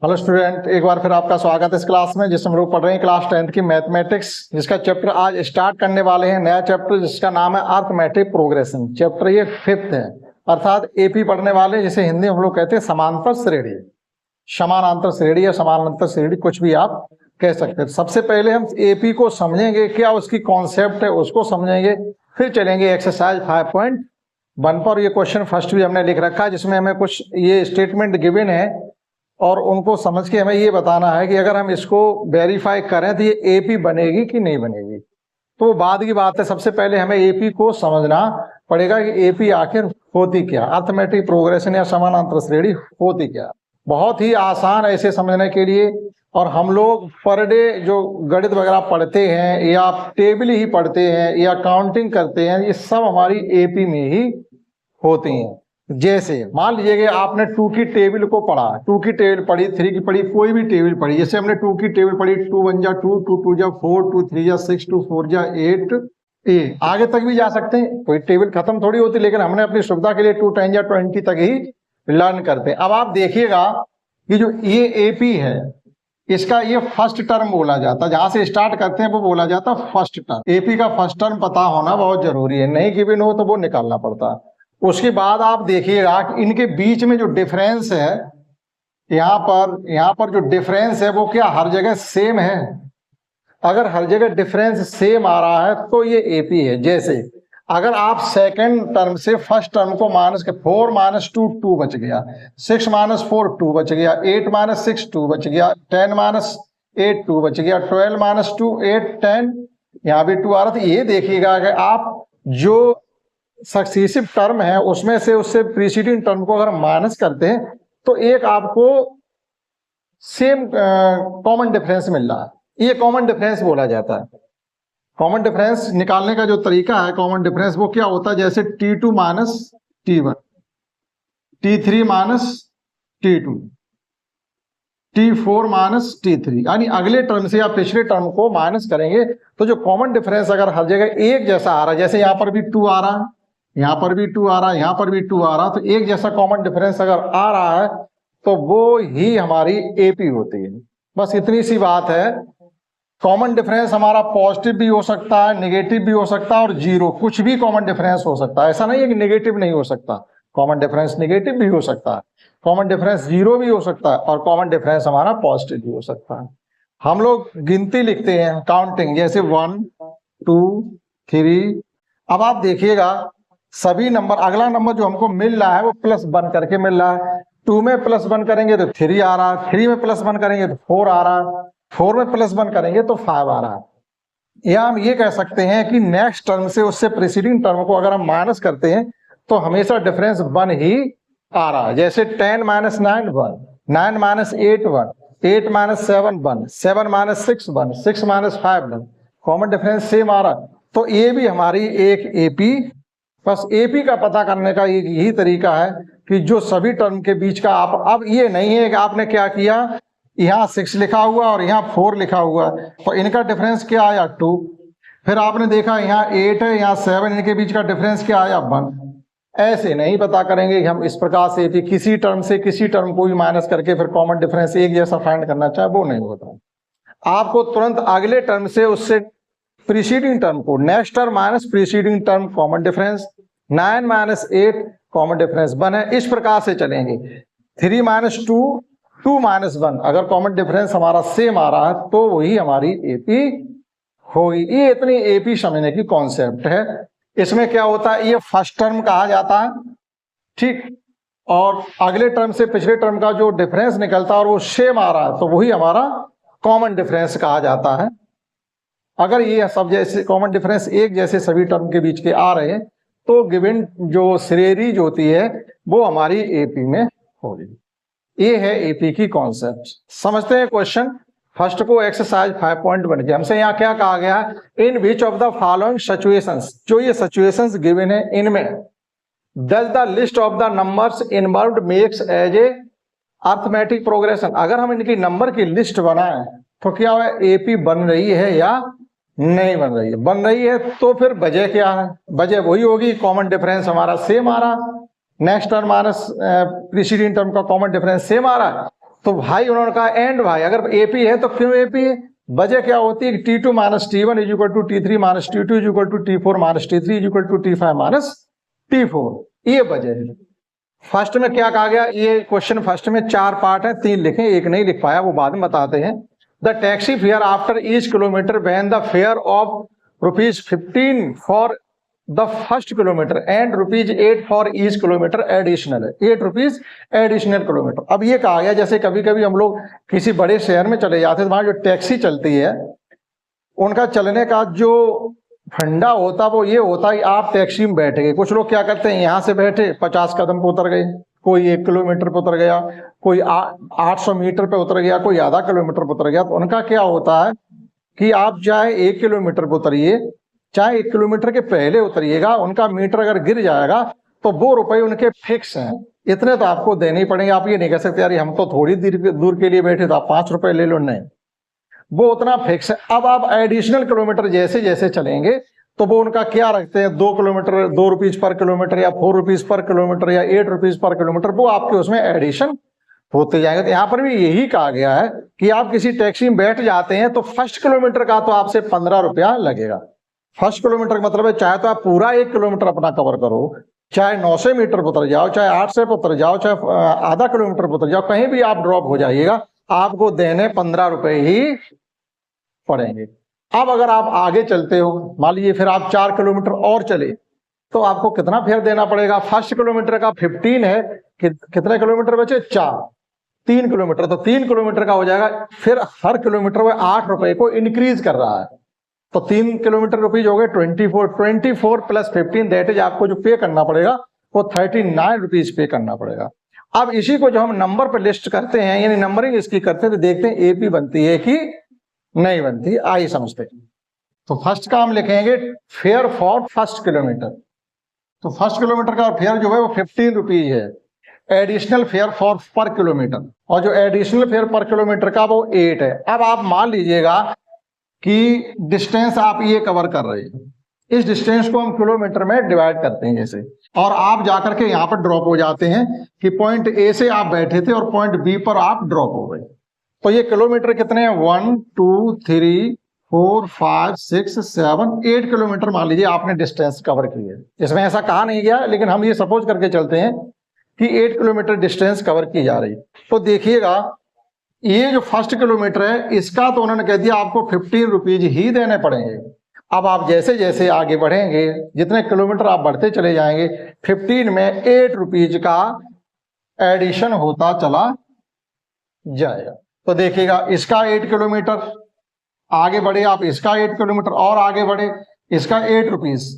Hello student, एक बार फिर आपका स्वागत है इस क्लास में जिसमें हम लोग पढ़ रहे हैं क्लास 10th की मैथमेटिक्स, जिसका चैप्टर आज स्टार्ट करने वाले हैं। नया चैप्टर जिसका नाम है अर्थमेटिक प्रोग्रेशन। चैप्टर ये 5th है, अर्थात एपी पढ़ने वाले, जिसे हिंदी में हम लोग कहते हैं समांतर श्रेणी, समानांतर श्रेणी या समानांतर श्रेणी, कुछ भी आप कह सकते हैं। सबसे पहले हम एपी को समझेंगे, क्या उसकी कॉन्सेप्ट है उसको समझेंगे, फिर चलेंगे एक्सरसाइज 5.1 पर। ये क्वेश्चन फर्स्ट भी हमने लिख रखा है, जिसमें हमें कुछ ये स्टेटमेंट गिवन है और उनको समझ के हमें ये बताना है कि अगर हम इसको वेरीफाई करें तो ये एपी बनेगी कि नहीं बनेगी। तो वो बाद की बात है, सबसे पहले हमें एपी को समझना पड़ेगा कि एपी आखिर होती क्या, अर्थमेटिक प्रोग्रेशन या समानांतर श्रेणी होती क्या। बहुत ही आसान है इसे समझने के लिए। और हम लोग पर डे जो गणित वगैरह पढ़ते हैं या टेबल ही पढ़ते हैं या काउंटिंग करते हैं, ये सब हमारी एपी में ही होती हैं। जैसे मान लीजिए कि आपने 2 की टेबल को पढ़ा, 2 की टेबल पढ़ी, 3 की पढ़ी, कोई भी टेबल पढ़ी। जैसे हमने 2 की टेबल पढ़ी, 2 1 जा 2, 2 2 जा 4, 2 3 जा 6, 2 4 जा 8, आगे तक भी जा सकते हैं, कोई टेबल खत्म थोड़ी होती, लेकिन हमने अपनी सुविधा के लिए 2 10 जा 20 तक ही लर्न करते हैं। अब आप देखिएगा कि जो ये एपी है, इसका ये फर्स्ट टर्म बोला जाता है, जहां से स्टार्ट करते हैं वो बोला जाता है फर्स्ट टर्म। एपी का फर्स्ट टर्म पता होना बहुत जरूरी है, नहीं गिवन हो तो वो निकालना पड़ता है। उसके बाद आप देखिएगा कि इनके बीच में जो डिफरेंस है, यहाँ पर जो डिफरेंस है वो क्या हर जगह सेम है। अगर हर जगह डिफरेंस सेम आ रहा है तो ये एपी है। जैसे अगर आप सेकंड टर्म से फर्स्ट टर्म को माइनस के 4 - 2 2 बच गया, 6 - 4 2 बच गया, 8 - 6 2 बच गया, 10 - 8 2 बच गया, 12 - 2 8 10, यहाँ भी 2 आ रहा था। ये देखिएगा कि आप जो सक्सेसिव टर्म है उसमें से उससे प्रीसीडिंग टर्म को अगर माइनस करते हैं तो एक आपको सेम कॉमन डिफरेंस मिल रहा है। ये कॉमन डिफरेंस बोला जाता है। कॉमन डिफरेंस निकालने का जो तरीका है, कॉमन डिफरेंस वो क्या होता है, जैसे T2 - T1, T3 - T2, T4 - T3, यानी अगले टर्म से या पिछले टर्म को माइनस करेंगे तो जो कॉमन डिफरेंस अगर हर जगह एक जैसा आ रहा है, जैसे यहाँ पर भी 2 आ रहा है, यहाँ पर भी 2 आ रहा है, यहाँ पर भी 2 आ रहा है, तो एक जैसा कॉमन डिफरेंस अगर आ रहा है तो वो ही हमारी एपी होती है। बस इतनी सी बात है। कॉमन डिफरेंस हमारा पॉजिटिव भी हो सकता है, नेगेटिव भी हो सकता है और जीरो, कुछ भी कॉमन डिफरेंस हो सकता है। ऐसा नहीं है कि नेगेटिव नहीं हो सकता, कॉमन डिफरेंस नेगेटिव भी हो सकता है, कॉमन डिफरेंस जीरो भी हो सकता है और कॉमन डिफरेंस हमारा पॉजिटिव भी हो सकता है। हम लोग गिनती लिखते हैं, काउंटिंग, जैसे 1 2 3। अब आप देखिएगा सभी नंबर, अगला नंबर जो हमको मिल रहा है वो +1 करके मिल रहा है। 2 में +1 करेंगे तो 3 आ रहा है, 3 में +1 करेंगे तो 4 आ रहा है, 4 में +1 करेंगे तो 5 आ रहा है। या हम ये कह सकते हैं कि नेक्स्ट टर्म से उससे प्रीसीडिंग टर्म को अगर हम माइनस करते हैं तो हमेशा डिफरेंस 1 ही आ रहा है। जैसे 10 - 9 1, 9 - 8 1, 8 - 7 1, 7 - 6 1, 6 - 5 1, कॉमन डिफरेंस सेम आ रहा है। तो ये भी हमारी एक एपी। बस एपी का पता करने का यही तरीका है कि जो सभी टर्म के बीच का आप, अब ये नहीं है कि आपने क्या किया, यहाँ 6 लिखा हुआ और यहाँ 4 लिखा हुआ और इनका डिफरेंस क्या आया 2, फिर आपने देखा यहाँ 8 है, यहाँ 7, इनके बीच का डिफरेंस क्या आया 1। ऐसे नहीं पता करेंगे कि हम इस प्रकार से एपी किसी टर्म से किसी टर्म को भी माइनस करके फिर कॉमन डिफरेंस एक जैसा फाइंड करना चाहे, वो नहीं होता। आपको तुरंत अगले टर्म से उससे प्रीसीडिंग टर्म को, next term minus preceding term, common difference 9 - 8, common difference 1 है। इस प्रकार से चलेंगे। 3 - 2, 2 - 1, अगर कॉमन डिफरेंस हमारा सेम आ रहा है तो वही हमारी एपी होगी। ये इतनी एपी समझने की कॉन्सेप्ट है। इसमें क्या होता है, ये फर्स्ट टर्म कहा जाता है, ठीक, और अगले टर्म से पिछले टर्म का जो डिफरेंस निकलता है और वो सेम आ रहा है तो वही हमारा कॉमन डिफरेंस कहा जाता है। अगर ये सब जैसे कॉमन डिफरेंस एक जैसे सभी टर्म के बीच के आ रहे हैं तो गिवन जो श्रेणी जो होती है वो हमारी एपी में होगी। ये है एपी की कॉन्सेप्ट। समझते हैं क्वेश्चन फर्स्ट को, एक्सरसाइज 5.1 के। हमसे यहाँ क्या कहा गया है, in which of the following situations, जो ये सिचुएशंस गिवन है इनमें does the list of the numbers involved makes as a arithmetic progression. अगर हम इनकी नंबर की लिस्ट बनाएं तो क्या एपी बन रही है या नहीं बन रही है। बन रही है तो फिर वजह क्या है, वजह वही होगी, कॉमन डिफरेंस हमारा सेम आ रहा, next term minus preceding term का कॉमन डिफरेंस सेम आ रहा है तो भाई उन्होंने कहा एंड भाई अगर एपी है तो क्यों एपी है, वजह क्या होती है T2 minus T1 is equal to T3 minus T2 is equal to T4 minus T3 is equal to T5 minus T4, ये वजह है। फर्स्ट में क्या कहा गया, ये क्वेश्चन फर्स्ट में 4 पार्ट है, 3 लिखे, एक नहीं लिख पाया, वो बाद में बताते हैं। The taxi fare after each kilometre when the fair of ₹15 for the first kilometre and ₹8 for each kilometre additional है, ₹8 एडिशनल किलोमीटर। अब ये कहा गया जैसे कभी कभी हम लोग किसी बड़े शहर में चले जाते हैं, वहां जो टैक्सी चलती है उनका चलने का जो फंडा होता वो ये होता है, आप टैक्सी में बैठ गए, कुछ लोग क्या करते हैं यहाँ से बैठे 50 कदम पे उतर गए, कोई 1 किलोमीटर पे उतर गया, कोई 800 मीटर पे उतर गया, कोई आधा किलोमीटर पे उतर गया। तो उनका क्या होता है कि आप चाहे 1 किलोमीटर पे उतरिए चाहे 1 किलोमीटर के पहले उतरिएगा, उनका मीटर अगर गिर जाएगा तो वो रुपए उनके फिक्स हैं, इतने तो आपको देने ही पड़ेंगे। आप ये नहीं कह सकते यार हम तो थोड़ी दूर के लिए बैठे तो आप 5 रुपए ले लो, नहीं, वो उतना फिक्स है। अब आप एडिशनल किलोमीटर जैसे जैसे चलेंगे तो वो उनका क्या रखते हैं, 2 किलोमीटर ₹2 पर किलोमीटर या ₹4 पर किलोमीटर या ₹8 पर किलोमीटर, वो आपके उसमें एडिशन होते जाएंगे। तो यहाँ पर भी यही कहा गया है कि आप किसी टैक्सी में बैठ जाते हैं तो फर्स्ट किलोमीटर का तो आपसे ₹15 लगेगा। फर्स्ट किलोमीटर का मतलब है चाहे तो आप पूरा 1 किलोमीटर अपना कवर करो, चाहे 900 मीटर पर उतर जाओ, चाहे 800 पर उतर जाओ, चाहे आधा किलोमीटर पर उतर जाओ, कहीं भी आप ड्रॉप हो जाइएगा, आपको देने ₹15 ही पड़ेंगे। अब अगर आप आगे चलते हो, मान लीजिए फिर आप 4 किलोमीटर और चले तो आपको कितना फेयर देना पड़ेगा। फर्स्ट किलोमीटर का 15 है, कितने किलोमीटर बचे, 4, 3 किलोमीटर, तो 3 किलोमीटर का हो जाएगा। फिर हर किलोमीटर में ₹8 को इंक्रीज कर रहा है, तो 3 किलोमीटर रुपीज हो गए 24 प्लस 15, दैट इज आपको जो पे करना पड़ेगा वो ₹39 पे करना पड़ेगा। अब इसी को जो हम नंबर पर लिस्ट करते हैं, यानी नंबरिंग इसकी करते हैं, तो देखते हैं एपी बनती है कि नहीं बनती, आइए समझते हैं। तो फर्स्ट का हम लिखेंगे फेयर फॉर फर्स्ट किलोमीटर, तो फर्स्ट किलोमीटर का फेयर जो है वो ₹15 है, एडिशनल फेयर फॉर पर किलोमीटर, और जो एडिशनल फेयर पर किलोमीटर का वो 8 है। अब आप मान लीजिएगा कि डिस्टेंस आप ये कवर कर रहे हैं, इस डिस्टेंस को हम किलोमीटर में डिवाइड करते हैं जैसे, और आप जाकर के यहाँ पर ड्रॉप हो जाते हैं कि पॉइंट ए से आप बैठे थे और पॉइंट बी पर आप ड्रॉप हो गए। तो ये किलोमीटर कितने हैं, 1 2 3 4 5 6 7 8 किलोमीटर मान लीजिए आपने डिस्टेंस कवर की है। इसमें ऐसा कहा नहीं गया, लेकिन हम ये सपोज करके चलते हैं कि 8 किलोमीटर डिस्टेंस कवर की जा रही है। तो देखिएगा ये जो फर्स्ट किलोमीटर है इसका तो उन्होंने कह दिया आपको ₹15 ही देने पड़ेंगे। अब आप जैसे जैसे आगे बढ़ेंगे, जितने किलोमीटर आप बढ़ते चले जाएंगे, 15 में ₹8 का एडिशन होता चला जाएगा। तो देखिएगा इसका 8 किलोमीटर आगे बढ़े आप, इसका 8 किलोमीटर और आगे बढ़े, इसका ₹8,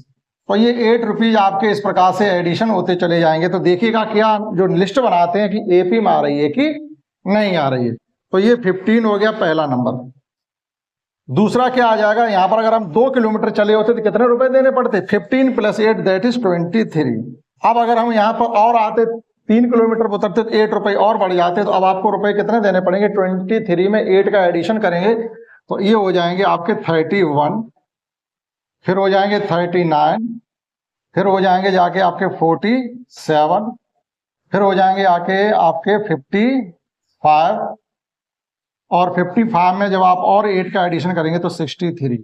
तो ये ₹8 आपके इस प्रकार से एडिशन होते चले जाएंगे। तो देखिएगा क्या जो लिस्ट बनाते हैं कि एपी में आ रही है कि नहीं आ रही है। तो ये 15 हो गया पहला नंबर। दूसरा क्या आ जाएगा, यहां पर अगर हम 2 किलोमीटर चले होते तो कितने रुपए देने पड़ते, 15 + 8 दैट इज 23। अब अगर हम यहाँ पर और आते 3 किलोमीटर उतरते तो ₹8 और बढ़ जाते, तो अब आपको रुपए कितने देने पड़ेंगे, 23 में 8 का एडिशन करेंगे तो ये हो जाएंगे आपके 31, फिर हो जाएंगे 39, फिर हो जाएंगे जाके आपके 47, फिर हो जाएंगे आके आपके 55, और 55 में जब आप और 8 का एडिशन करेंगे तो 63।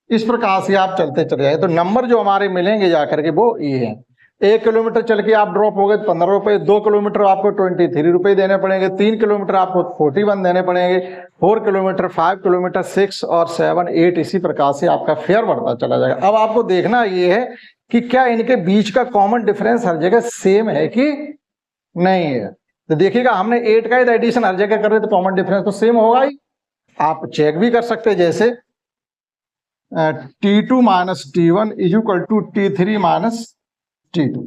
इस प्रकार से आप चलते चले जाएंगे। तो नंबर जो हमारे मिलेंगे जाकर के वो ये है। 1 किलोमीटर चल के आप ड्रॉप हो गए तो ₹15, 2 किलोमीटर आपको ₹23 देने पड़ेंगे, 3 किलोमीटर आपको 41 देने पड़ेंगे, 4 किलोमीटर, 5 किलोमीटर, 6 और 7, 8, इसी प्रकार से आपका फेयर बढ़ता चला जाएगा। अब आपको देखना ये है कि क्या इनके बीच का कॉमन डिफरेंस हर जगह सेम है कि नहीं है। तो देखिएगा हमने 8 का एडिशन हर जगह कर रहे तो कॉमन डिफरेंस तो सेम होगा ही। आप चेक भी कर सकते हैं, जैसे T2 minus T1 is equal to T3 minus T2,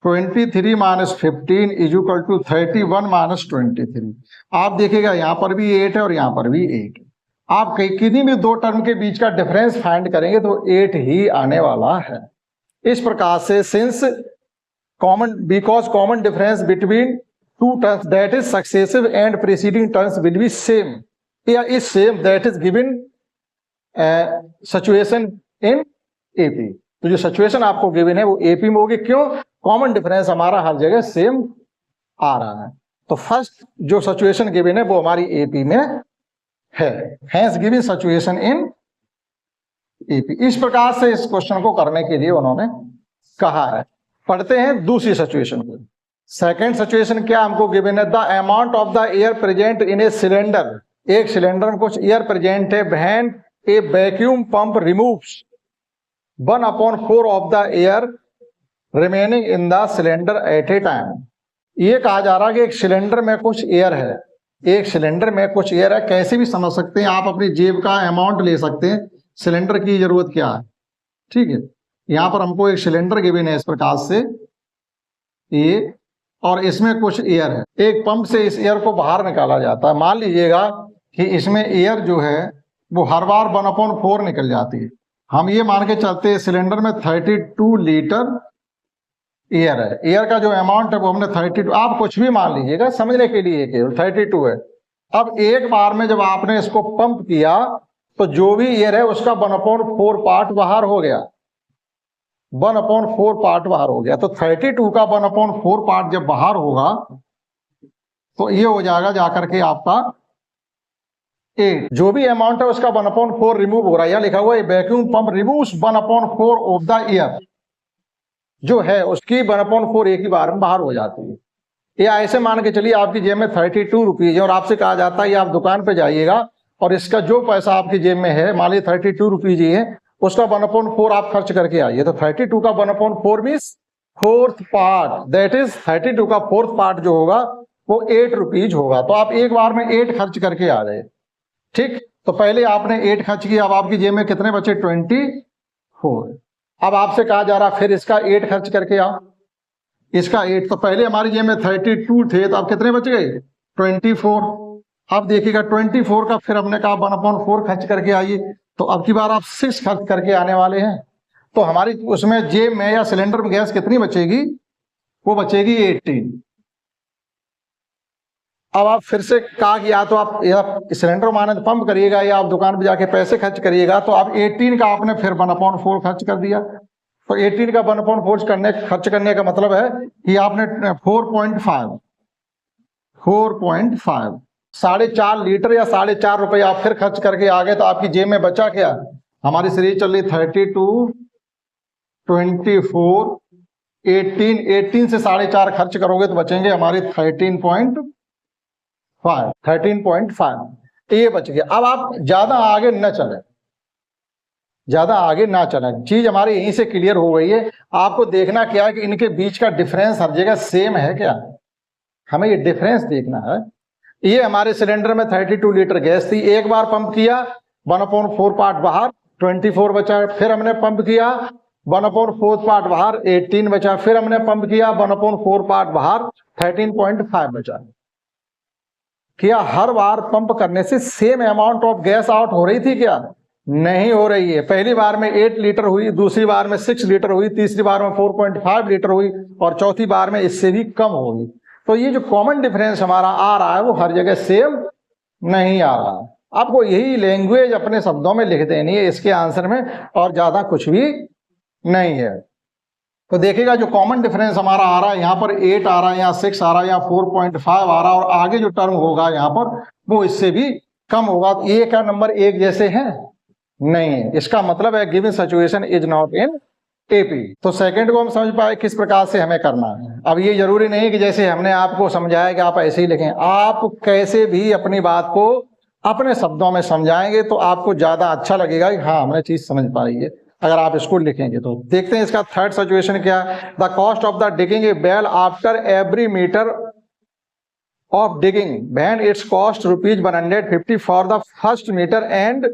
23 minus 15 is equal to 31 minus 23। आप देखिएगा यहाँ पर भी 8 है और यहाँ पर भी 8 है। आप किन्हीं भी 2 टर्म के बीच का डिफरेंस फाइंड करेंगे तो 8 ही आने वाला है। इस प्रकार से since because common difference between 2 terms that is successive and preceding terms will be same, या is same that is given situation in AP। तो जो सिचुएशन आपको गिवन है वो AP में होगी, क्यों, कॉमन डिफरेंस हमारा हर जगह सेम आ रहा है। तो फर्स्ट जो सिचुएशन गिवन है वो हमारी एपी में है, hence given situation in AP. इस प्रकार से इस क्वेश्चन को करने के लिए उन्होंने कहा है। पढ़ते हैं दूसरी सिचुएशन को। सेकंड सिचुएशन क्या हमको गिवन है, the amount of the air present in a cylinder, एक सिलेंडर में कुछ एयर प्रेजेंट है, when A vacuum pump removes 1/4 of the air remaining in the cylinder eight A time. ये कहा जा रहा है कि एक सिलेंडर में कुछ एयर है, एक सिलेंडर में कुछ एयर है, कैसे भी समझ सकते हैं आप, अपनी जेब का अमाउंट ले सकते हैं, सिलेंडर की जरूरत क्या है, ठीक है। यहां पर हमको एक सिलेंडर गिवन है इस प्रकार से ये, और इसमें कुछ एयर है, एक पंप से इस एयर को बाहर निकाला जाता है। मान लीजिएगा कि इसमें एयर जो है वो हर बार 1/4 निकल जाती है। हम ये मान के चलते हैं सिलेंडर में 32 लीटर एयर है, एयर का जो अमाउंट है वो हमने 32, आप कुछ भी मान लीजिएगा समझने के लिए केवल 32 है। अब एक बार में जब आपने इसको पंप किया तो जो भी एयर है उसका 1/4 पार्ट बाहर हो गया, 1/4 पार्ट बाहर हो गया। तो 32 का 1/4 पार्ट जब बाहर होगा तो ये हो जाएगा जाकर के आपका 8, जो भी अमाउंट है उसका 1/4 रिमूव हो रहा है। यह लिखा हुआ है vacuum pump removes 1/4 of the air, जो है उसकी 1/4 एक ही बार में बाहर हो जाती है। या ऐसे मान के चलिए आपकी जेब में 32 रुपीज है और आपसे कहा जाता है आप दुकान पे जाइएगा और इसका जो पैसा आपकी जेब में है, मान लीजिए 32 रुपीज ही है, उसका 1/4 आप खर्च करके आइए। तो 32 का 1/4 means fourth part, that is 32 का फोर्थ पार्ट जो होगा वो 8 रुपीज होगा। तो आप एक बार में 8 खर्च करके आ जाए, ठीक। तो पहले आपने 8 खर्च किया, अब आपकी जेब में कितने बचे, 24। अब आपसे कहा जा रहा फिर इसका 8 खर्च करके आओ, इसका 8, तो पहले हमारी जेब में 32 थे तो अब कितने बच गए, 24। अब देखिएगा 24 का फिर हमने कहा 1/4 खर्च करके आइए, तो अब की बार आप 6 खर्च करके आने वाले हैं। तो हमारी उसमें जेब में या सिलेंडर में गैस कितनी बचेगी, वो बचेगी 18। अब आप फिर से कहा कि या तो आप सिलेंडर माने तो पंप करिएगा या आप दुकान पे जाके पैसे खर्च करिएगा, तो आप 18 का आपने फिर 1/4 खर्च कर दिया। तो 18 का 1/4 खर्च करने का मतलब है कि आपने 4.5 4.5 लीटर या 4.5 रुपए आप फिर खर्च करके आ गए। तो आपकी जेब में बचा क्या, हमारी सीरीज चल रही 32, 24, 18 से 4.5 खर्च करोगे तो बचेंगे हमारे 13.5 ये बच गया। अब आप ज्यादा आगे न चले, ज्यादा आगे ना चले, चीज हमारी यहीं से क्लियर हो गई है। आपको देखना क्या है कि इनके बीच का डिफरेंस हर जगह सेम है क्या, हमें ये डिफरेंस देखना है। ये हमारे सिलेंडर में 32 लीटर गैस थी, एक बार पंप किया 1/4 पार्ट बाहर 24 बचा, फिर हमने पंप किया 1/4 पार्ट बाहर 18 बचा, फिर हमने पंप किया 1/4 पार्ट बाहर 13.5 बचा। क्या हर बार पंप करने से same amount of gas out हो रही थी क्या, नहीं हो रही है। पहली बार में 8 लीटर हुई, दूसरी बार में 6 लीटर हुई, तीसरी बार में 4.5 लीटर हुई और चौथी बार में इससे भी कम होगी। तो ये जो कॉमन डिफरेंस हमारा आ रहा है वो हर जगह सेम नहीं आ रहा है। आपको यही लैंग्वेज अपने शब्दों में लिख देनी है इसके आंसर में, और ज्यादा कुछ भी नहीं है। तो देखिएगा जो कॉमन डिफरेंस हमारा आ रहा है, यहाँ पर 8 आ रहा है, यहाँ 6 आ रहा है, यहाँ 4.5 आ रहा है, और आगे जो टर्म होगा यहाँ पर वो इससे भी कम होगा। तो ये क्या नंबर एक जैसे हैं, नहीं है। इसका मतलब है given situation is not in AP. तो सेकंड को हम समझ पाए किस प्रकार से हमें करना है। अब ये जरूरी नहीं कि जैसे हमने आपको समझाया कि आप ऐसे ही लिखें, आप कैसे भी अपनी बात को अपने शब्दों में समझाएंगे तो आपको ज्यादा अच्छा लगेगा कि हाँ हमने चीज समझ पाई है, अगर आप इसको लिखेंगे तो। देखते हैं इसका थर्ड सिचुएशन क्या है। The cost of the digging a well after every metre of digging when its cost ₹150 for the first metre and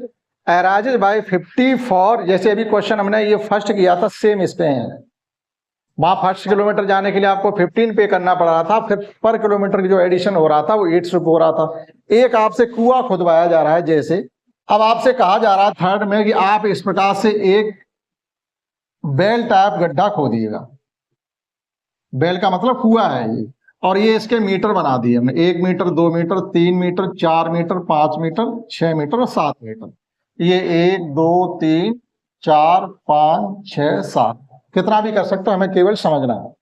arises by 50 for, जैसे अभी क्वेश्चन हमने ये फर्स्ट किया था सेम इस पे है, वहां फर्स्ट किलोमीटर जाने के लिए आपको 15 पे करना पड़ रहा था, फिर पर किलोमीटर की जो एडिशन हो रहा था वो 8 रुपये हो रहा था। एक आपसे कुआं खुदवाया जा रहा है जैसे, अब आपसे कहा जा रहा है थर्ड में कि आप इस प्रकार से एक बेल टाइप गड्ढा खोदिएगा। बेल का मतलब कुआं है ये, और ये इसके मीटर बना दिए हमने, 1 metre, 2 metre, 3 metre, 4 metre, 5 metre, 6 metre और 7 मीटर। ये 1 2 3 4 5 6 7 कितना भी कर सकते हो, हमें केवल समझना है,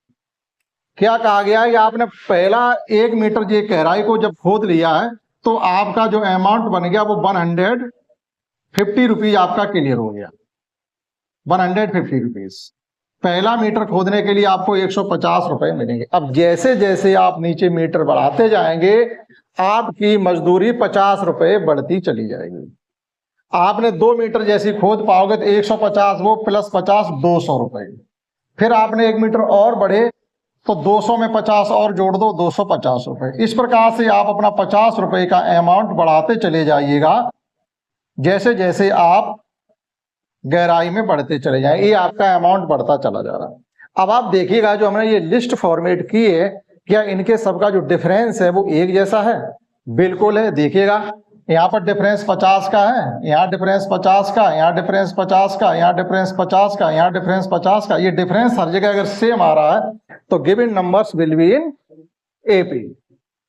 क्या कहा गया है कि आपने पहला 1 मीटर जे गहराई को जब खोद लिया है तो आपका जो अमाउंट बन गया वो 150 रुपीज आपका क्लियर हो गया। 150 रुपीज पहला मीटर खोदने के लिए आपको 150 रुपए मिलेंगे। अब जैसे जैसे आप नीचे मीटर बढ़ाते जाएंगे आपकी मजदूरी 50 रुपए बढ़ती चली जाएगी। आपने 2 मीटर जैसी खोद पाओगे तो 150 वो प्लस 50 200 रुपए। फिर आपने 1 मीटर और बढ़े तो 200 में 50 और जोड़ दो 250 रुपए। इस प्रकार से आप अपना 50 रुपए का अमाउंट बढ़ाते चले जाइएगा जैसे जैसे आप गहराई में बढ़ते चले जाए, ये आपका अमाउंट बढ़ता चला जा रहा है। अब आप देखिएगा जो हमने ये लिस्ट फॉर्मेट की है क्या इनके सबका जो डिफरेंस है वो एक जैसा है? बिल्कुल है। देखिएगा यहाँ पर डिफरेंस 50 का है, यहाँ डिफरेंस 50 का, यहाँ डिफरेंस 50 का, यहाँ डिफरेंस 50 का, यहाँ डिफरेंस 50 का। ये डिफरेंस हर जगह अगर सेम आ रहा है तो given numbers will be in AP,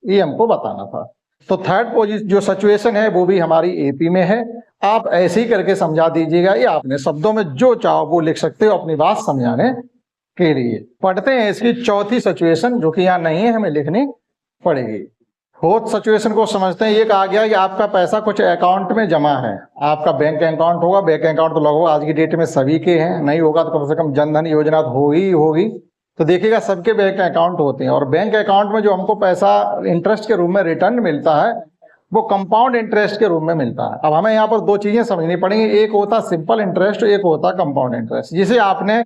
ये हमको बताना था। तो थर्ड पोजीशन जो सिचुएशन है वो भी हमारी एपी में है। आप ऐसे ही करके समझा दीजिएगा, ये आपने शब्दों में जो चाहो वो लिख सकते हो अपनी बात समझाने के लिए। पढ़ते हैं इसकी चौथी सिचुएशन जो कि यहाँ नहीं है, हमें लिखनी पड़ेगी। फोर्थ सिचुएशन को समझते हैं। ये कहा गया कि आपका पैसा कुछ अकाउंट में जमा है, आपका बैंक अकाउंट होगा। बैंक अकाउंट तो लगभग आज की डेट में सभी के हैं, नहीं होगा तो कम से कम जनधन योजना तो होगी। तो देखिएगा सबके बैंक अकाउंट होते हैं और बैंक अकाउंट में जो हमको पैसा इंटरेस्ट के रूप में रिटर्न मिलता है वो कंपाउंड इंटरेस्ट के रूप में मिलता है। अब हमें यहाँ पर दो चीजें समझनी पड़ेंगी, एक होता सिंपल इंटरेस्ट, एक होता कंपाउंड इंटरेस्ट। जिसे आपने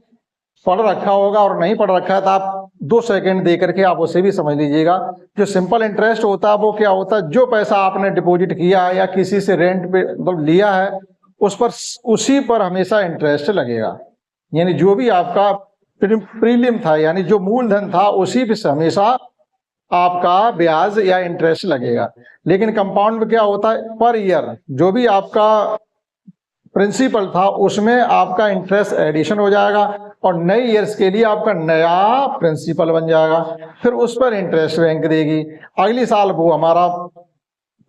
पढ़ रखा होगा और नहीं पढ़ रखा है तो आप 2 सेकंड दे करके आप उसे भी समझ लीजिएगा। जो सिंपल इंटरेस्ट होता है वो क्या होता है, जो पैसा आपने डिपॉजिट किया है या किसी से रेंट पे मतलब लिया है उसी पर हमेशा इंटरेस्ट लगेगा। यानी जो भी आपका प्रीमियम था यानी जो मूलधन था उसी पे हमेशा आपका ब्याज या इंटरेस्ट लगेगा। लेकिन कंपाउंड में क्या होता है, पर ईयर जो भी आपका प्रिंसिपल था उसमें आपका इंटरेस्ट एडिशन हो जाएगा और नए ईयर्स के लिए आपका नया प्रिंसिपल बन जाएगा, फिर उस पर इंटरेस्ट बैंक देगी। अगली साल वो हमारा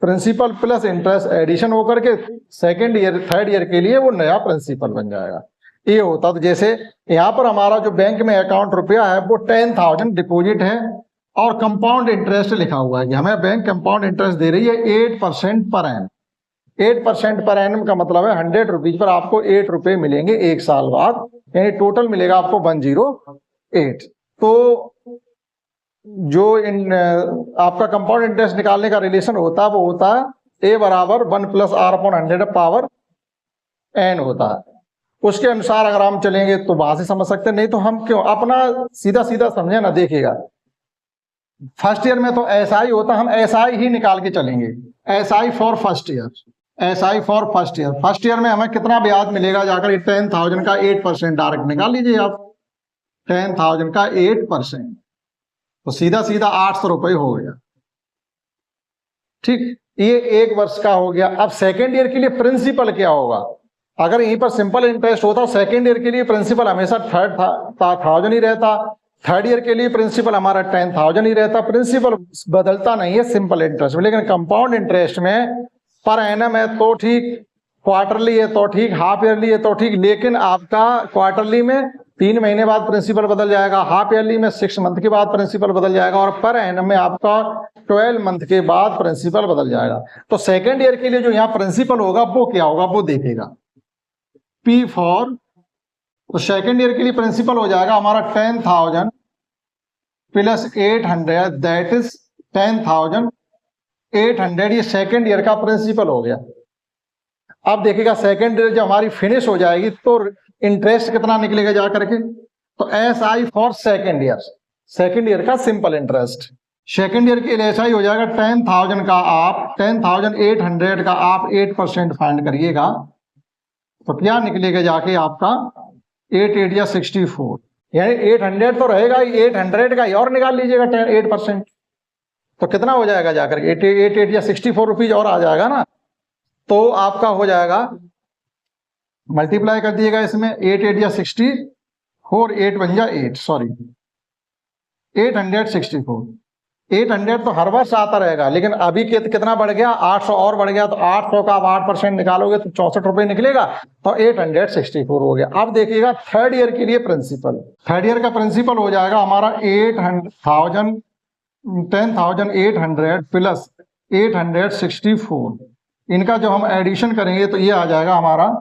प्रिंसिपल प्लस इंटरेस्ट एडिशन होकर के सेकेंड ईयर थर्ड ईयर के लिए वो नया प्रिंसिपल बन जाएगा। ये होता। तो जैसे यहाँ पर हमारा जो बैंक में अकाउंट रुपया है वो 10,000 डिपॉजिट है और कंपाउंड इंटरेस्ट लिखा हुआ है कि हमें बैंक कंपाउंड इंटरेस्ट दे रही है 8% पर एनम। 8% पर एनम का मतलब है 100 रुपीज पर आपको 8 रुपए मिलेंगे एक साल बाद, यानी टोटल मिलेगा आपको 108। तो जो आपका कंपाउंड इंटरेस्ट निकालने का रिलेशन होता है वो होता है ए बराबर 1 + r/100 पावर n होता है। उसके अनुसार अगर हम चलेंगे तो वहां से समझ सकते हैं, नहीं तो हम क्यों अपना सीधा सीधा समझे ना। देखिएगा फर्स्ट ईयर में तो एसआई होता, हम एसआई ही निकाल के चलेंगे। SI for first year, SI for first year. First year में हमें कितना ब्याज मिलेगा, जाकर 10,000 का 8% डायरेक्ट निकाल लीजिए आप। 10,000 का 8% तो सीधा सीधा 800 रुपए हो गया। ठीक, ये 1 वर्ष का हो गया। अब सेकेंड ईयर के लिए प्रिंसिपल क्या होगा, अगर यहीं पर सिंपल इंटरेस्ट होता सेकेंड ईयर के लिए प्रिंसिपल हमेशा 3,000 ही रहता, थर्ड ईयर के लिए प्रिंसिपल हमारा 10,000 ही रहता। प्रिंसिपल बदलता नहीं है सिंपल इंटरेस्ट में। लेकिन कंपाउंड इंटरेस्ट में पर एनम है तो ठीक, क्वार्टरली है तो ठीक, हाफ ईयरली है तो ठीक। लेकिन आपका क्वार्टरली में 3 महीने बाद प्रिंसिपल बदल जाएगा, हाफ ईयरली में 6 मंथ के बाद प्रिंसिपल बदल जाएगा और पर एनम में आपका 12 मंथ के बाद प्रिंसिपल बदल जाएगा। तो सेकेंड ईयर के लिए जो यहाँ प्रिंसिपल होगा वो क्या होगा वो देखेगा। P फॉर तो सेकेंड ईयर के लिए प्रिंसिपल हो जाएगा हमारा 10,000 + 800 दैट इज 10,800। ये सेकेंड ईयर का प्रिंसिपल हो गया। अब देखिएगा सेकेंड ईयर जब हमारी फिनिश हो जाएगी तो इंटरेस्ट कितना निकलेगा जा करके, तो SI for second year, second year का सिंपल इंटरेस्ट। सेकेंड ईयर के लिए एसआई हो जाएगा 10,000 का आप 10,800 का आप 8% फाइंड करिएगा तो क्या निकलेगा जाके आपका 8 या 64, यानी 800 तो रहेगा, 800 का और निकाल लीजिएगा 8% तो कितना हो जाएगा जाकर 8 या 64 रुपीज और आ जाएगा ना। तो आपका हो जाएगा, मल्टीप्लाई कर दिएगा इसमें 8 या 64, 8 बन जा 8 सॉरी 864, 800 तो हर वर्ष आता रहेगा, लेकिन अभी कितना बढ़ गया, 800 और बढ़ गया, तो 800 का आप 8% निकालोगे तो 64 रुपए निकलेगा, तो 864 हो गया। अब देखिएगा थर्ड ईयर के लिए प्रिंसिपल, थर्ड ईयर का प्रिंसिपल हो जाएगा हमारा 10,800 प्लस 864। इनका जो हम एडिशन करेंगे तो ये आ जाएगा हमारा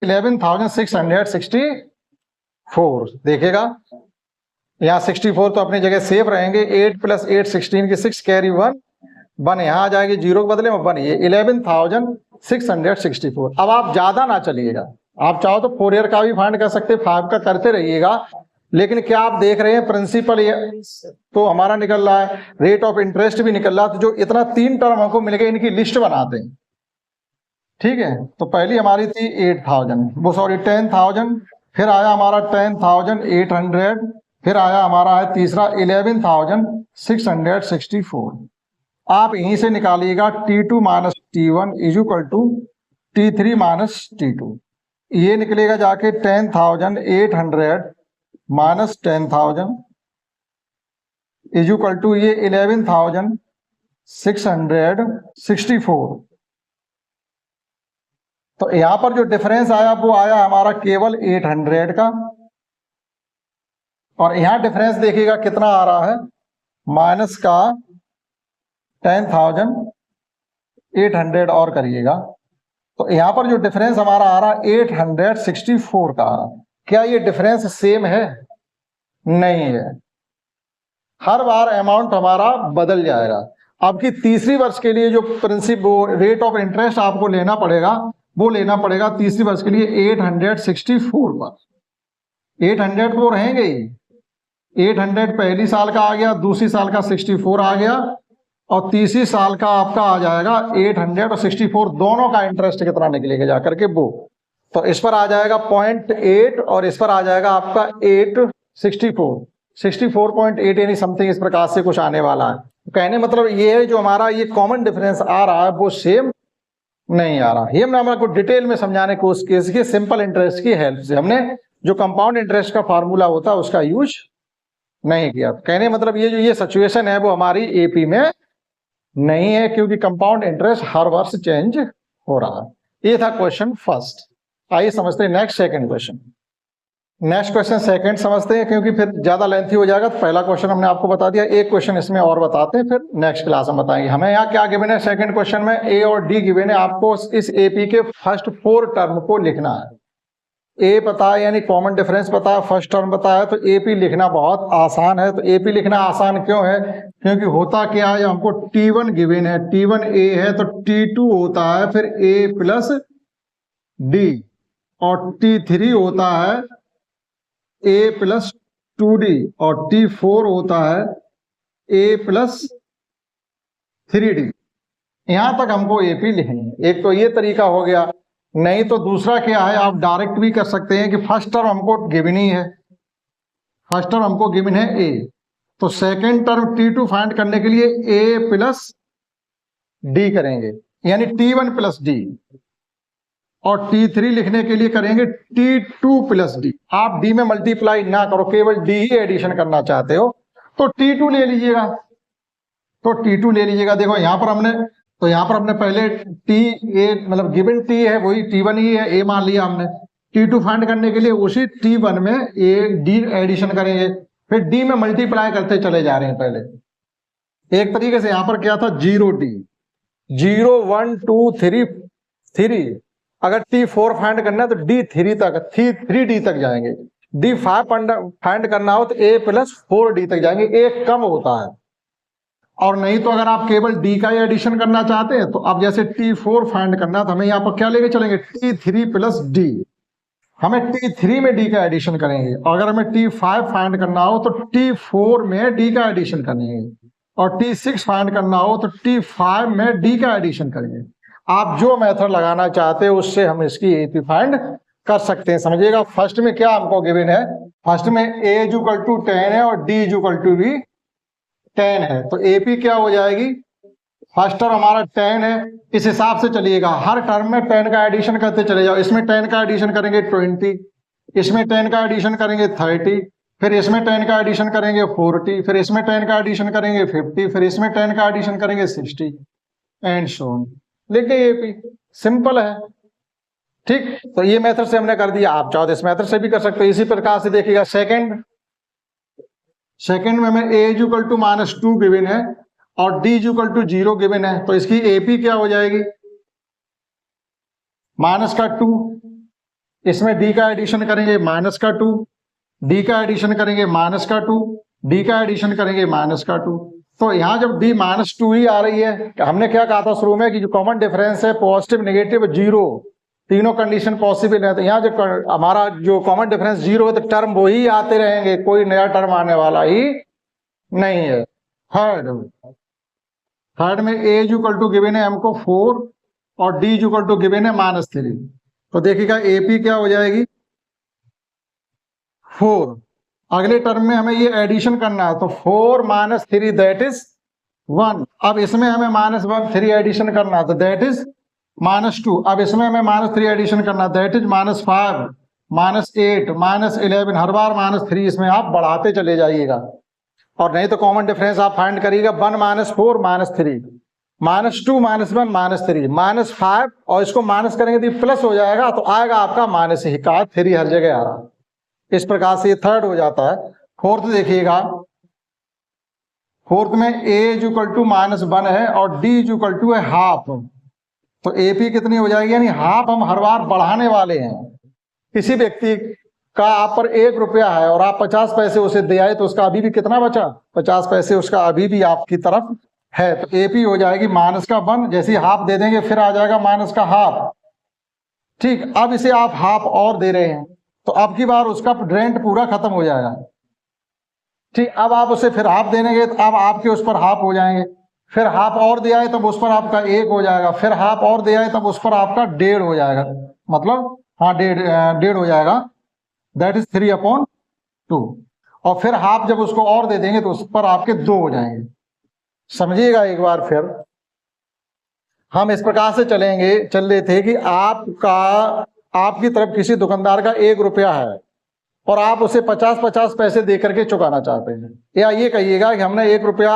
11,664। देखिएगा यहाँ 64 तो अपनी जगह सेफ रहेंगे, 8 प्लस 8 16 की 6 कैरी 1 यहाँ आ जाएगी, जीरो के बदले में 1, ये 11,664। अब आप ज्यादा ना चलिएगा, आप चाहो तो 4 ईयर का भी फाइंड कर सकते, 5 का करते रहिएगा, लेकिन क्या आप देख रहे हैं प्रिंसिपल तो हमारा निकल रहा है, रेट ऑफ इंटरेस्ट भी निकल रहा है, तो जो इतना 3 टर्म हमको मिल गए इनकी लिस्ट बनाते हैं, ठीक है। तो पहली हमारी थी 10,000, फिर आया हमारा 10,800, फिर आया हमारा है तीसरा 11,664। आप यहीं से निकालिएगा T2 minus T1 is equal to T3 minus T2, ये निकलेगा जाके 10,800 माइनस 10,000 इज इक्वल टू ये 11,664। तो यहां पर जो डिफरेंस आया वो आया हमारा केवल 800 का, और यहां डिफरेंस देखिएगा कितना आ रहा है, माइनस का 10,800 और करिएगा, तो यहां पर जो डिफरेंस हमारा आ रहा है 864 का आ रहा। क्या ये डिफरेंस सेम है? नहीं है, हर बार अमाउंट हमारा बदल जाएगा। अब की तीसरी वर्ष के लिए जो प्रिंसिपल रेट ऑफ इंटरेस्ट आपको लेना पड़ेगा वो लेना पड़ेगा तीसरी वर्ष के लिए 864 पर। 800 तो रहेंगे ही, 800 पहली साल का आ गया, दूसरी साल का 64 आ गया, और तीसरी साल का आपका आ जाएगा 800 और 64, दोनों का इंटरेस्ट कितना निकलेगा जाकर के वो, तो इस पर आ जाएगा 0.8 और इस पर आ जाएगा आपका 64.8 यानी समथिंग इस प्रकार से कुछ आने वाला है। कहने मतलब ये है जो हमारा ये कॉमन डिफरेंस आ रहा है वो सेम नहीं आ रहा। ये हमने आपको डिटेल में समझाने को उसके सिंपल इंटरेस्ट की हेल्प से हमने जो कंपाउंड इंटरेस्ट का फार्मूला होता है उसका यूज नहीं किया। कहने मतलब ये जो ये सिचुएशन है वो हमारी एपी में नहीं है, क्योंकि कंपाउंड इंटरेस्ट हर वर्ष चेंज हो रहा है। ये था क्वेश्चन फर्स्ट। आइए समझते हैं next second question. Next question second समझते हैं, क्योंकि फिर ज्यादा लेंथी हो जाएगा। तो पहला क्वेश्चन हमने आपको बता दिया, एक क्वेश्चन इसमें और बताते हैं, फिर नेक्स्ट क्लास में बताएंगे। हमें यहाँ क्या गिवन है सेकंड क्वेश्चन में, ए और डी गिवन है। आपको इस एपी के फर्स्ट 4 टर्म को लिखना है। ए पता है यानी कॉमन डिफरेंस पता है, फर्स्ट टर्म पता है, तो एपी लिखना बहुत आसान है। तो एपी लिखना आसान क्यों है? क्योंकि होता क्या है, हमको T1 गिवन है, T1 A है, तो T2 होता है फिर A प्लस D, और T3 होता है A प्लस 2D, और T4 होता है A प्लस 3D। यहां तक हमको एपी लिखनी। एक तो ये तरीका हो गया, नहीं तो दूसरा क्या है, आप डायरेक्ट भी कर सकते हैं कि फर्स्ट टर्म हमको गिवन ही है, फर्स्ट टर्म हमको गिवन है ए, तो सेकंड टर्म T2 फाइंड करने के लिए A प्लस D करेंगे, यानी T1 प्लस D, और T3 लिखने के लिए करेंगे T2 प्लस D। आप D में मल्टीप्लाई ना करो, केवल D ही एडिशन करना चाहते हो तो T2 ले लीजिएगा, तो T2 ले लीजिएगा। देखो यहाँ पर हमने पहले T A मतलब गिवन T है वही T1 ही है, A मान लिया हमने। T2 फाइंड करने के लिए उसी T1 में A D एडिशन करेंगे, फिर D में मल्टीप्लाई करते चले जा रहे हैं। पहले एक तरीके से यहाँ पर क्या था 0D 0 1 2 3 अगर T4 फाइंड करना है तो D3 तक 3D तक जाएंगे, D5 फाइंड करना हो तो A प्लस 4D तक जाएंगे, एक कम होता है। और नहीं तो अगर आप केवल D का ही एडिशन करना चाहते हैं तो अब जैसे T4 फाइंड करना तो हमें यहाँ पर क्या लेके चलेंगे T3 प्लस D, हमें T3 में D का एडिशन करेंगे। और अगर हमें T5 फाइंड करना हो तो T4 में D का एडिशन करेंगे, और T6 फाइंड करना हो तो T5 में D का एडिशन करेंगे। आप जो मेथड लगाना चाहते हो उससे हम इसकी एपी फाइंड कर सकते हैं। समझिएगा फर्स्ट में क्या हमको गिवन है, फर्स्ट में A इज इक्वल टू 10 है और D इज इक्वल टू भी 10 है, तो एपी क्या हो जाएगी, फर्स्ट टर्म हमारा 10 है, इस हिसाब से चलिएगा, हर टर्म में 10 का एडिशन करते चले जाओ। इसमें 10 का एडिशन करेंगे 20, इसमें 10 का एडिशन करेंगे 30, फिर इसमें 10 का एडिशन करेंगे 40, फिर इसमें 10 का एडिशन करेंगे 50, फिर इसमें 10 का एडिशन करेंगे 60 एंड सो ऑन। लिखे एपी, सिंपल है। ठीक, तो ये मेथड से हमने कर दिया, आप चाहो तो इस मेथड से भी कर सकते हो। इसी प्रकार से देखिएगा सेकंड में हमें a इक्वल टू -2 गिवन है और d इक्वल टू 0 गिवन है, तो इसकी एपी क्या हो जाएगी, -2, इसमें d का एडिशन करेंगे -2, d का एडिशन करेंगे -2, d का एडिशन करेंगे -2। तो यहां जब d -2 ही आ रही है, हमने क्या कहा था शुरू में कि जो कॉमन डिफरेंस है पॉजिटिव, नेगेटिव, जीरो, तीनों कंडीशन पॉसिबल है। तो यहाँ जो हमारा जो कॉमन डिफरेंस 0 है तो टर्म वही आते रहेंगे, कोई नया टर्म आने वाला ही नहीं है। थर्ड में a इक्वल टू गिवन है हमको 4 और d इक्वल टू गिवन है -3। तो देखिएगा AP क्या हो जाएगी 4। अगले टर्म में हमें ये एडिशन करना है, तो 4 - 3 दैट इज 1। अब इसमें हमें -3 एडिशन करना है, तो दैट इज -2। अब इसमें हमें -3 एडिशन करना, दैट इज -5, -8, -11। हर बार -3 इसमें आप बढ़ाते चले जाइएगा, और नहीं तो कॉमन डिफरेंस आप फाइंड करिएगा 1 - 4 -3, -2 -1 -3 -5, और इसको माइनस करेंगे तो प्लस हो जाएगा, तो आएगा आपका माइनस ही का 3 हर जगह आ रहा। इस प्रकार से ये थर्ड हो जाता है। फोर्थ देखिएगा, फोर्थ में a इक्वल टू -1 है और d इक्वल टू है हाफ, तो AP कितनी हो जाएगी, यानी हाफ हम हर बार बढ़ाने वाले हैं। किसी व्यक्ति का आप पर 1 रुपया है और आप 50 पैसे उसे दे आए, तो उसका अभी भी कितना बचा, 50 पैसे उसका अभी भी आपकी तरफ है, तो AP हो जाएगी -1। जैसे ही हाफ दे देंगे फिर आ जाएगा -1/2। ठीक, अब इसे आप हाफ और दे रहे हैं, तो अब की बार उसका रेंट पूरा खत्म हो जाएगा। ठीक, अब आप उसे फिर हाफ देंगे तो अब आपके उस पर हाफ हो जाएंगे, फिर हाफ और दिया है तब उस पर आपका 1 हो जाएगा, फिर हाफ और दिया है तब उस पर आपका 1.5 हो जाएगा, मतलब हाँ 1.5 हो जाएगा, दैट इज 3/2। और फिर हाफ जब उसको और दे देंगे तो उस पर आपके 2 हो जाएंगे। समझिएगा एक बार फिर, हम इस प्रकार से चल रहे थे कि आपकी तरफ किसी दुकानदार का 1 रुपया है और आप उसे 50-50 पैसे दे करके चुकाना चाहते हैं, या ये कहिएगा कि हमने 1 रुपया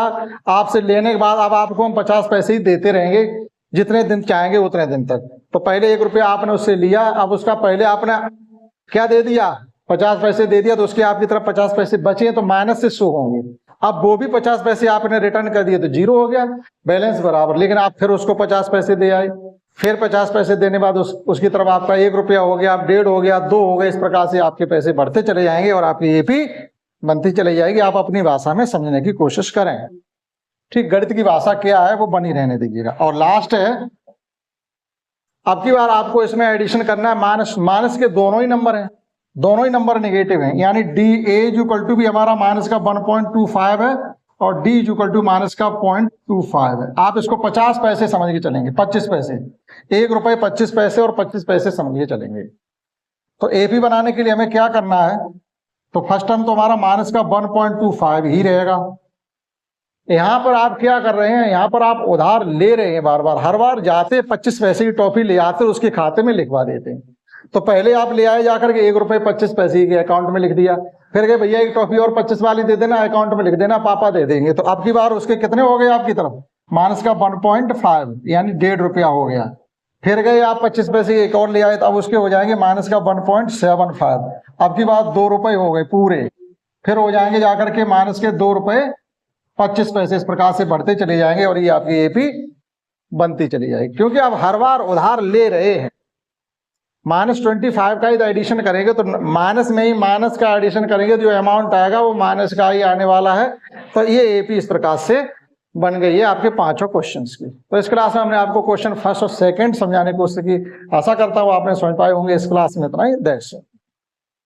आपसे लेने के बाद अब आपको हम 50 पैसे ही देते रहेंगे जितने दिन चाहेंगे उतने दिन तक। तो पहले 1 रुपया आपने उससे लिया, अब उसका पहले आपने क्या दे दिया, 50 पैसे दे दिया, तो उसके आपकी तरफ 50 पैसे बचे तो माइनस से शो होंगे। अब वो भी 50 पैसे आपने रिटर्न कर दिए तो 0 हो गया, बैलेंस बराबर। लेकिन आप फिर उसको 50 पैसे दे आए, फिर 50 पैसे देने बाद उसकी तरफ आपका 1 रुपया हो गया, 1.5 हो गया, 2 हो गए। इस प्रकार से आपके पैसे बढ़ते चले जाएंगे और आपकी एपी बनती चली जाएगी। आप अपनी भाषा में समझने की कोशिश करें। ठीक, गणित की भाषा क्या है वो बनी रहने दीजिएगा। और लास्ट है, अब की बार आपको इसमें एडिशन करना है माइनस के दोनों ही नंबर हैं, दोनों ही नंबर नेगेटिव हैं, यानी डी ए इक्वल टू भी हमारा माइनस का 1.25 है और डी इक्वल टू माइनस का 0.25 है। आप इसको 50 पैसे समझ के चलेंगे, 25 पैसे, 1 रुपए 25 पैसे और 25 पैसे समझ के चलेंगे। तो एपी बनाने के लिए हमें क्या करना है, तो फर्स्ट टर्म तो हमारा माइनस का 1.25 ही रहेगा। यहां पर आप क्या कर रहे हैं, यहां पर आप उधार ले रहे हैं बार बार, हर बार जाते 25 पैसे की टॉफी ले आते उसके खाते में लिखवा देते हैं। तो पहले आप ले आए जाकर के 1 रुपए 25 पैसे के अकाउंट में लिख दिया, फिर कहे भैया एक टॉफी और 25 वाली दे देना, अकाउंट में लिख देना, पापा दे देंगे। तो अब की बार उसके कितने हो गए आपकी तरफ, माइनस का 1.5 यानी 1.5 रुपया हो गया। फिर गए आप 25 पैसे एक और ले आए, तो अब उसके हो जाएंगे माइनस का 1.75। अब की बार 2 रुपए हो गए पूरे, फिर हो जाएंगे जाकर के माइनस के 2 रुपए 25 पैसे। इस प्रकार से बढ़ते चले जाएंगे और ये आपकी एपी बनती चली जाएगी, क्योंकि आप हर बार उधार ले रहे हैं। -25 का ही एडिशन करेंगे तो माइनस में ही माइनस का एडिशन करेंगे तो जो अमाउंट आएगा वो माइनस का ही आने वाला है। तो ये एपी इस प्रकार से बन गई है आपके 5 क्वेश्चंस की। तो इस क्लास में हमने आपको क्वेश्चन फर्स्ट और सेकंड समझाने की कोशिश की। आशा करता हूँ आपने समझ पाए होंगे। इस क्लास में इतना ही, दैट्स इट।